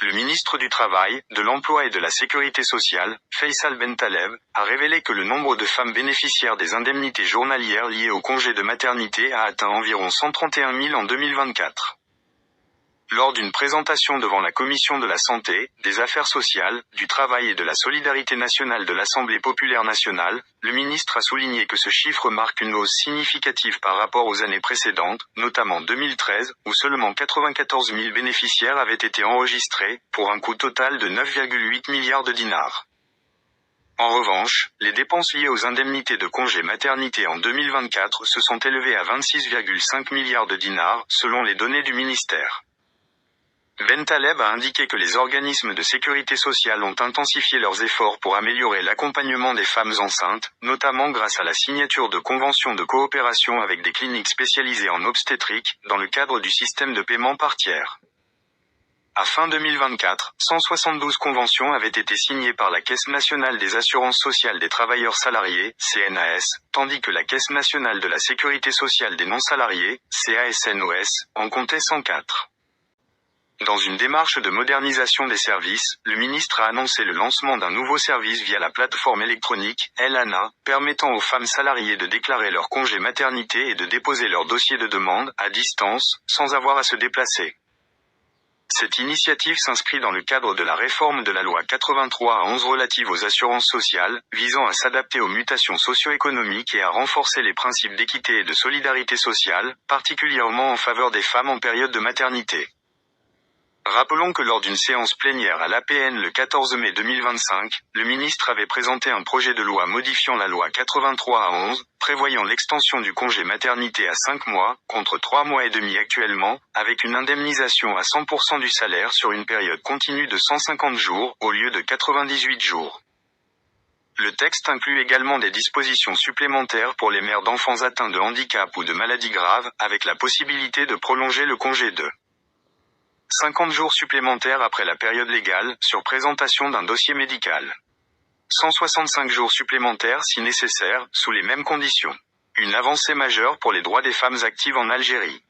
Le ministre du Travail, de l'Emploi et de la Sécurité sociale, Faisal Ben Taleb, a révélé que le nombre de femmes bénéficiaires des indemnités journalières liées au congé de maternité a atteint environ 131 000 en 2024. Lors d'une présentation devant la Commission de la Santé, des Affaires sociales, du Travail et de la Solidarité nationale de l'Assemblée populaire nationale, le ministre a souligné que ce chiffre marque une hausse significative par rapport aux années précédentes, notamment 2013, où seulement 94 000 bénéficiaires avaient été enregistrés, pour un coût total de 9,8 milliards de dinars. En revanche, les dépenses liées aux indemnités de congé maternité en 2024 se sont élevées à 26,5 milliards de dinars, selon les données du ministère. Ben Taleb a indiqué que les organismes de sécurité sociale ont intensifié leurs efforts pour améliorer l'accompagnement des femmes enceintes, notamment grâce à la signature de conventions de coopération avec des cliniques spécialisées en obstétrique, dans le cadre du système de paiement par tiers. À fin 2024, 172 conventions avaient été signées par la Caisse nationale des assurances sociales des travailleurs salariés, CNAS, tandis que la Caisse nationale de la sécurité sociale des non-salariés, CASNOS, en comptait 104. Dans une démarche de modernisation des services, le ministre a annoncé le lancement d'un nouveau service via la plateforme électronique, El-Ana, permettant aux femmes salariées de déclarer leur congé maternité et de déposer leur dossier de demande, à distance, sans avoir à se déplacer. Cette initiative s'inscrit dans le cadre de la réforme de la loi 83/11 relative aux assurances sociales, visant à s'adapter aux mutations socio-économiques et à renforcer les principes d'équité et de solidarité sociale, particulièrement en faveur des femmes en période de maternité. Rappelons que lors d'une séance plénière à l'APN le 14 mai 2025, le ministre avait présenté un projet de loi modifiant la loi 83/11, prévoyant l'extension du congé maternité à 5 mois, contre 3 mois et demi actuellement, avec une indemnisation à 100% du salaire sur une période continue de 150 jours, au lieu de 98 jours. Le texte inclut également des dispositions supplémentaires pour les mères d'enfants atteints de handicap ou de maladies graves, avec la possibilité de prolonger le congé de 50 jours supplémentaires après la période légale, sur présentation d'un dossier médical. 165 jours supplémentaires si nécessaire, sous les mêmes conditions. Une avancée majeure pour les droits des femmes actives en Algérie.